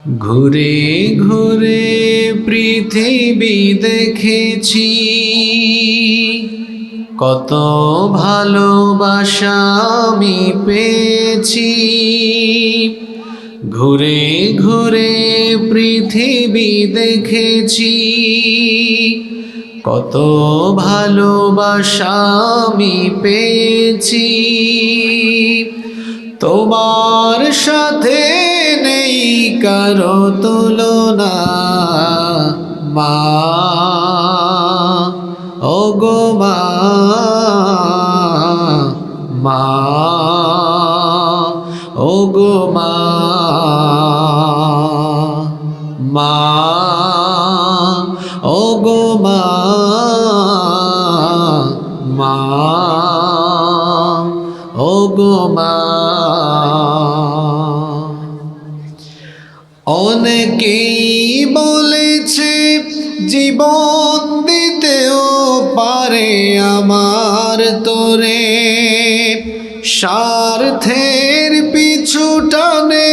ঘুরে ঘুরে পৃথিবী দেখেছি, কত ভালোবাসা আমি পেয়েছি। ঘুরে ঘুরে পৃথিবী দেখেছি, কত ভালোবাসা আমি পেয়েছি। তোমার সাথে নেই কারো তুলনা, মা ওগো মা, মা ওগো মা, মা ওগো মা, মা ওগো মা। অনেকেই বলেছে জীবন দিতেও পারে আমার তোরে, স্বার্থের পিছু টানে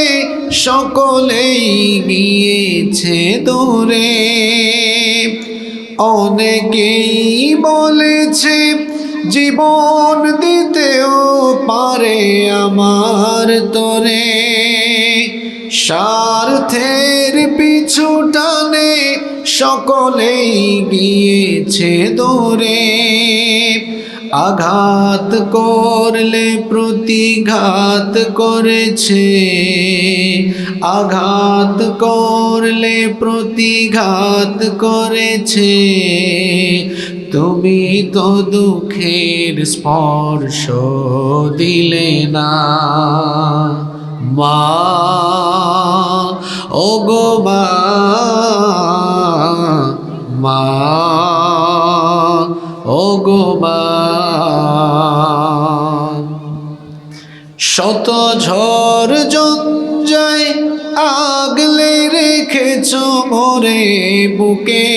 সকলেই গিয়েছে দূরে। অনেকেই বলেছে জীবন দিতেও পারে আমার তোরে, স্বার্থের পিছু টানে সকলেই গিয়েছে দূরে। আঘাত করলে প্রতিঘাত করেছে, আঘাত করলে প্রতিঘাত করেছে। তুমি তো দুঃখের স্পর্শ দিলে না, মা ওগো মা, মা ওগো মা। শত ঝড় ঝঞ্ঝায় আগলে রেখেছো মোরে বুকে,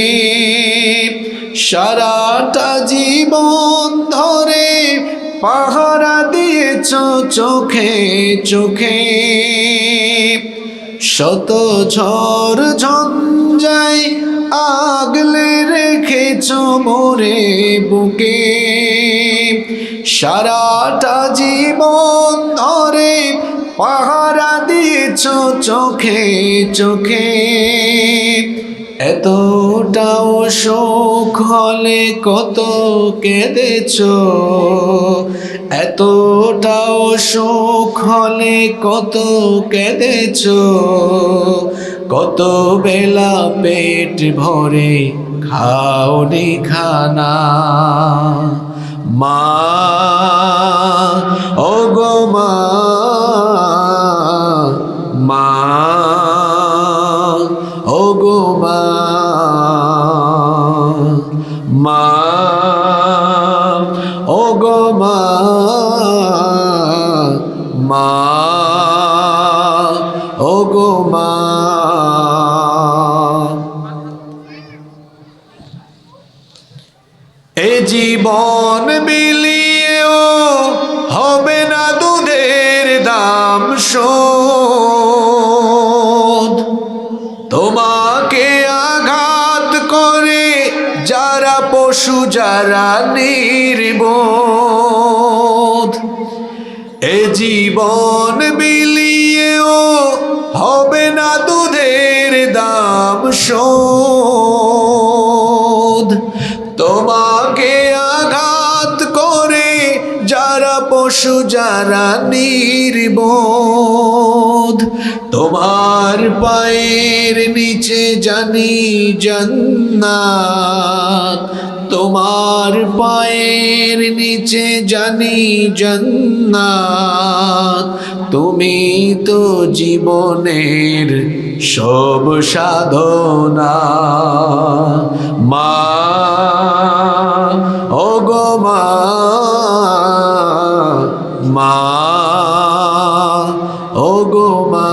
সারাটা জীবন ধরে পাহারা দিয়েছো চোখে চোখে। শত ঝড় ঝঞ্ঝায় আগলে রেখেছো মোরে বুকে, সারাটা জীবন ধরে পাহারা দিয়েছো চোখে চোখে। এতটাও শোক হলে কত কেঁদেছো, এতটাও শোক হলে কত কেঁদেছো। কত বেলা পেট ভরে খাওনি খানা, মা ওগো মা, মা ওগো মা, মা ওগো মা, মা ওগো মা। এ জীবন বিলিয়েও হবে না দুধের দাম শোধ। তোমাকে আঘাত করে যারা পশু, যারা নির্বোধ। এ জীবন বিলিয়েও হবে না দুধের দাম শোধ। তোমাকে আঘাত করে যারা পশু, যারা নির্বোধ। তোমার পায়ের নিচে জানি জান্নাত, তোমার পায়ের নিচে জানি জান্নাত। তুমি তো জীবনের সব সাধনা, মা ওগো মা, মা ওগো মা।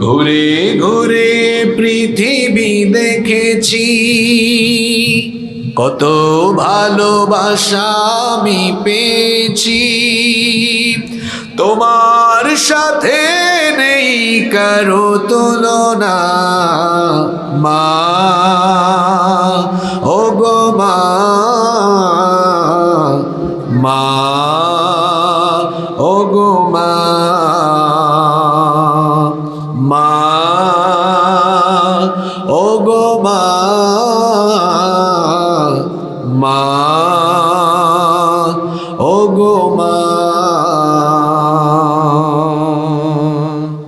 ঘুরে ঘুরে পৃথিবী দেখেছি, কত ভালোবাসা আমি পেয়েছি। তোমার সাথে নেই কারো তুলনা মা ও গো মা মা ও গো মা মা ও গো মা মা ও গো মা।